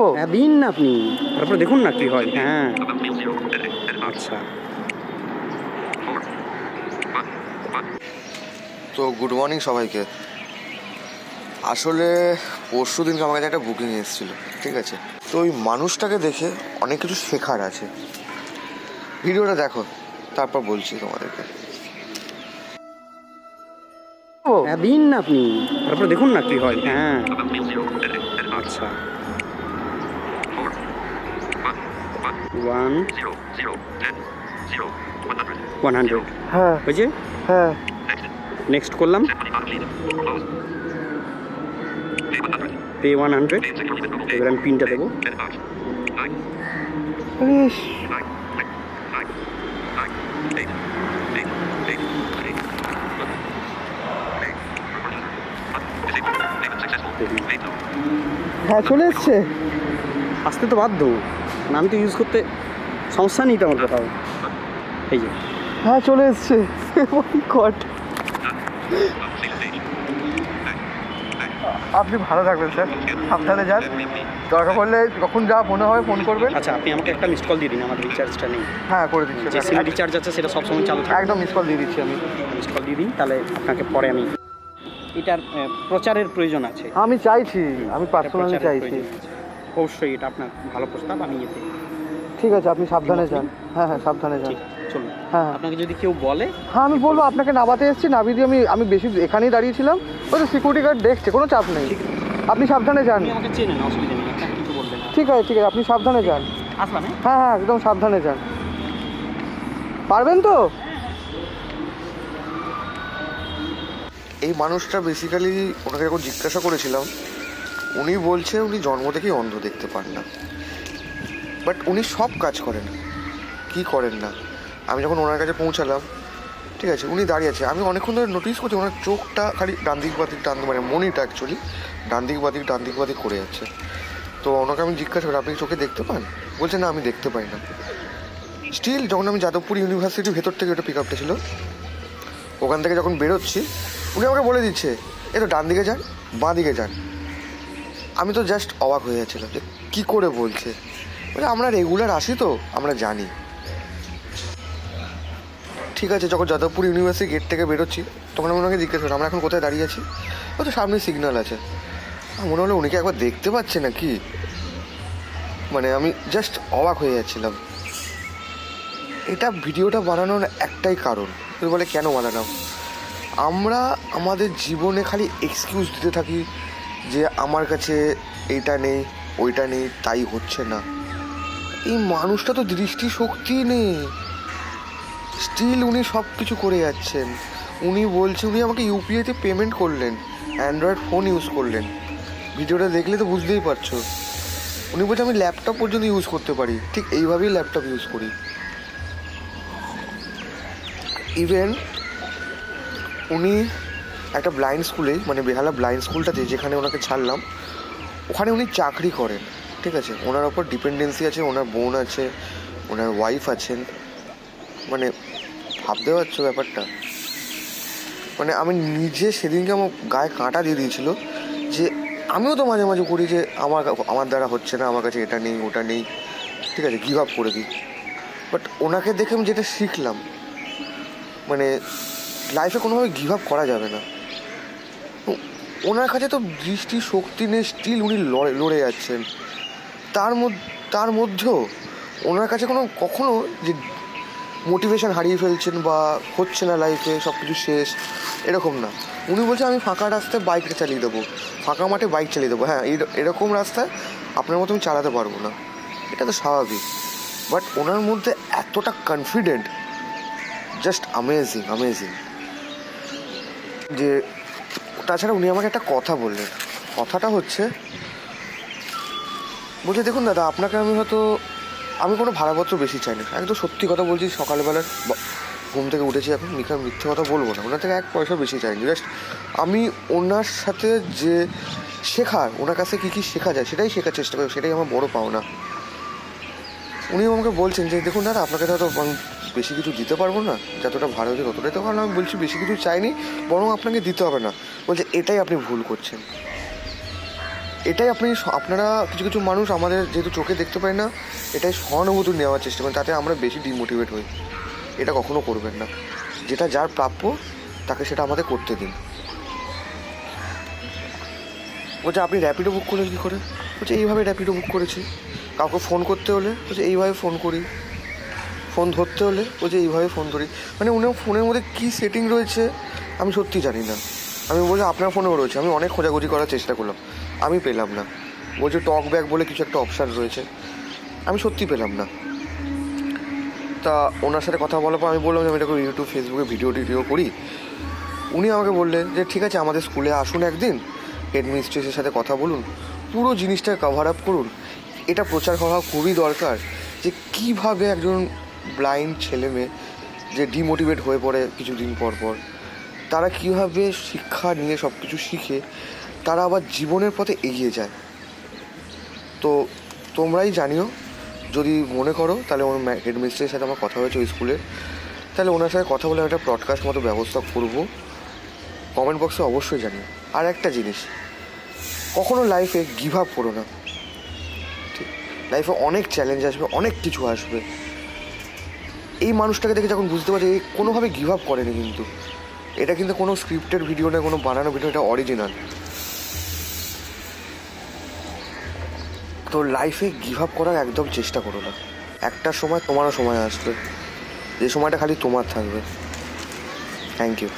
ও হ্যাঁ দিন না আপনি, তারপরে দেখুন না কি হয়। হ্যাঁ আচ্ছা, তো গুড মর্নিং সবাইকে। আসলে পরশু দিনকে আমার কাছে একটা বুকিং এসেছিল, ঠিক আছে? তো ওই মানুষটাকে দেখে অনেক কিছু শেখার আছে। ভিডিওটা দেখো, তারপর বলছি তোমাদেরকে। ও হ্যাঁ দিন না আপনি, তারপরে দেখুন না কি হয়। হ্যাঁ আচ্ছা, 100 হ্যাঁ হয়েছে। হ্যাঁ নেক্সট করলাম, পে 100। এবার আমি পিনটা দেবো। হ্যাঁ চলে এসছে। আসতে তো বাধ্য, না আমি তো ইউজ করতে সমস্যা নেই তো আমার কোথাও। এই যে হ্যাঁ চলে এসছে। আপনি ভালো থাকবেন স্যার, সাবধানে যান। দরকার পড়লে যখন যা মনে হয় ফোন করবেন। আচ্ছা, আপনি আমাকে একটা মিসড কল দিয়ে দিন, আমার রিচার্জটা নেই। হ্যাঁ করে দিচ্ছি, যে সিম রিচার্জ আছে সেটা সবসময় চালু থাকে। একদম মিস কল দিয়ে দিচ্ছি আমি। মিসড কল দিয়ে দিন, তাহলে আপনাকে পরে আমি এটার প্রচারের প্রয়োজন আছে। আমি চাইছি, আমি পার্সোনালি চাইছি। অবশ্যই এটা আপনার ভালো প্রস্তাব, আমি এতে। ঠিক আছে, আপনি সাবধানে যান। হ্যাঁ হ্যাঁ সাবধানে যান। ঠিক আছে, চলুন। হ্যাঁ আপনাকে যদি কেউ বলে, হ্যাঁ আমি বলবো আপনাকে নামাতে এসেছি, নামিয়ে দিয়ে আমি বেশি এখানেই দাঁড়িয়েছিলাম, ওই তো সিকিউরিটি গার্ড দেখছে, কোনো চাপ নেই। আপনি সাবধানে যান। আপনি আমাকে চেনেন, অসুবিধা নেই, আপনাকে কিছু বলবেন না। ঠিক আছে ঠিক আছে, আপনি সাবধানে যান। আসলাম। হ্যাঁ হ্যাঁ একদম সাবধানে যান, পারবেন তো? এই মানুষটা বেসিক্যালি, ওনাকে যখন জিজ্ঞাসা করেছিলাম, উনি বলছে উনি জন্ম থেকেই অন্ধ, দেখতে পান না। বাট উনি সব কাজ করেন, কি করেন না। আমি যখন ওনার কাছে পৌঁছালাম, ঠিক আছে, উনি দাঁড়িয়ে আছে, আমি অনেকক্ষণ ধরে নোটিস করছি ওনার চোখটা খালি ডান দিক বাদিক মানে মনিটা অ্যাকচুয়ালি ডান দিক বাদিক করে যাচ্ছে। তো ওনাকে আমি জিজ্ঞাসা করি, আপনি চোখে দেখতে পান? বলছে না, আমি দেখতে পাই না। স্টিল যখন আমি যাদবপুর ইউনিভার্সিটির ভেতর থেকে ওটা পিক আপটা ছিল, ওখান থেকে যখন বেরোচ্ছি, উনি আমাকে বলে দিচ্ছে এ তো ডান দিকে যান, বাঁ দিকে যান। আমি তো জাস্ট অবাক হয়ে যাচ্ছিলাম যে কী করে বলছে। বলে আমরা রেগুলার আসি তো আমরা জানি। ঠিক আছে, যখন যাদবপুর ইউনিভার্সিটি গেট থেকে বেরোচ্ছি, তখন আমি ওনাকে জিজ্ঞেস করি আমরা এখন কোথায় দাঁড়িয়ে আছি। ও তো সামনে সিগন্যাল আছে। মনে হলো উনিকে একবার দেখতে পাচ্ছে না কি, মানে আমি জাস্ট অবাক হয়ে যাচ্ছিলাম। এটা ভিডিওটা বানানোর একটাই কারণ। তুমি বলে কেন বানালাম? আমরা আমাদের জীবনে খালি এক্সকিউজ দিতে থাকি যে আমার কাছে এইটা নেই, ওইটা নেই, তাই হচ্ছে না। এই মানুষটা তো দৃষ্টিশক্তি নেই, স্টিল উনি সব কিছু করে যাচ্ছেন। উনি বলছে, উনি আমাকে ইউপিআইতে পেমেন্ট করলেন, অ্যান্ড্রয়েড ফোন ইউজ করলেন। ভিডিওটা দেখলে তো বুঝতেই পারছো। উনি বলছে আমি ল্যাপটপ পর্যন্ত ইউজ করতে পারি, ঠিক এইভাবেই ল্যাপটপ ইউজ করি। ইভেন উনি একটা ব্লাইন্ড স্কুলে, মানে বেহালা ব্লাইন্ড স্কুলটাতে যেখানে ওনাকে ছাড়লাম, ওখানে উনি চাকরি করেন, ঠিক আছে? ওনার ওপর ডিপেন্ডেন্সি আছে, ওনার বোন আছে, ওনার ওয়াইফ আছেন। মানে ভাবতে পারছো ব্যাপারটা? মানে আমি নিজে সেদিনকে আমার গায়ে কাঁটা দিয়ে দিয়েছিল যে আমিও তো মাঝে মাঝে করি যে আমার দ্বারা হচ্ছে না, আমার কাছে এটা নেই ওটা নেই, ঠিক আছে, গিভ আপ করে দিই। বাট ওনাকে দেখে আমি যেটা শিখলাম, মানে লাইফে কোনোভাবে গিভ আপ করা যাবে না। ওনার কাছে তো দৃষ্টি শক্তি নেই, স্টিল উনি লড়ে যাচ্ছেন। তার মধ্যেও ওনার কাছে কখনো যে মোটিভেশন হারিয়ে ফেলছেন বা হচ্ছে না লাইফে, সব কিছু শেষ, এরকম না। উনি বলছেন আমি ফাঁকা রাস্তায় বাইক চালিয়ে দেবো, ফাঁকা মাঠে বাইক চালিয়ে দেবো। হ্যাঁ, এরকম রাস্তায় আপনার মতো আমি চালাতে পারবো না, এটা তো স্বাভাবিক। বাট ওনার মধ্যে এতটা কনফিডেন্ট, জাস্ট অ্যামেজিং অ্যামেজিং। যে তাছাড়া উনি আমাকে একটা কথা বললেন, কথাটা হচ্ছে, বলছে দেখুন দাদা, আপনাকে আমি কোনো ভাড়াপত্র বেশি চাই না, একদম সত্যি কথা বলছি। সকালবেলার ঘুম থেকে উঠেছি এখন, মিথ্যে কথা বলবো না, ওনার থেকে 1 পয়সা বেশি চাইনি। জাস্ট আমি ওনার সাথে যে শেখার, ওনার কাছে কী কী শেখা যায় সেটাই শেখার চেষ্টা করি, সেটাই আমার বড় পাওনা। উনি আমাকে বলছেন যে দেখুন দাদা, আপনাকে তো আমি বেশি কিছু দিতে পারবো না, যতটা ভাড়া হচ্ছে ততটাই তো। কারণ আমি বলছি বেশি কিছু চাইনি, বরং আপনাকে দিতে হবে না। বলছে এটাই আপনি ভুল করছেন। এটাই আপনারা কিছু কিছু মানুষ আমাদের যেহেতু চোখে দেখতে পাই না, এটাই সহানুভূতি নেওয়ার চেষ্টা করেন, তাতে আমরা বেশি ডিমোটিভেট হই। এটা কখনো করবেন না। যেটা যার প্রাপ্য তাকে সেটা আমাদের করতে দিন। বলছে আপনি র্যাপিডো বুক করলেন কী করে? বলছে এইভাবে র্যাপিডো বুক করেছি। কাউকে ফোন করতে হলে বলছে এইভাবে ফোন করি, ফোন ধরতে হলে বলছে এইভাবে ফোন ধরি। মানে উনার ফোনের মধ্যে কী সেটিং রয়েছে আমি সত্যি জানি না। আমি বলছি আপনার ফোনেও রয়েছে। আমি অনেক খোঁজাখুঁজি করার চেষ্টা করলাম, আমি পেলাম না। বলছে টক ব্যাক বলে কিছু একটা অপশান রয়েছে, আমি সত্যি পেলাম না। তা ওনার সাথে কথা বলার পর আমি বললাম যে আমি এরকম ইউটিউব ফেসবুকে ভিডিও করি। উনি আমাকে বললেন যে ঠিক আছে আমাদের স্কুলে আসুন একদিন, হেডমিস্ট্রেসের সাথে কথা বলুন, পুরো জিনিসটা কভার আপ করুন। এটা প্রচার করা খুবই দরকার যে কীভাবে একজন ব্লাইন্ড ছেলে মেয়ে যে ডিমোটিভেট হয়ে পড়ে কিছুদিন পর পর, তারা কীভাবে শিক্ষা নিয়ে সব কিছু শিখে তারা আবার জীবনের পথে এগিয়ে যায়। তো তোমরাই জানিও, যদি মনে করো তাহলে ওর হেডমিস্ট্রেসের সাথে আমার কথা হয়েছে ওই স্কুলের, তাহলে ওনার সাথে কথা বলে একটা ব্রডকাস্ট মতো ব্যবস্থা করব। কমেন্ট বক্সে অবশ্যই জানিও। আর একটা জিনিস, কখনো লাইফে গিভ আপ করো না। ঠিক, লাইফে অনেক চ্যালেঞ্জ আসবে, অনেক কিছু আসবে। এই মানুষটাকে দেখে যখন বুঝতে পারছি এই কোনোভাবে গিভ আপ করেনি, কিন্তু এটা কিন্তু কোনো স্ক্রিপ্টেড ভিডিও না, কোনো বানানো ভিডিও, এটা অরিজিনাল। তো লাইফে গিভ আপ করার একদম চেষ্টা করো না। একটা সময় তোমারও সময় আসবে, যে সময়টা খালি তোমার থাকবে। Thank you.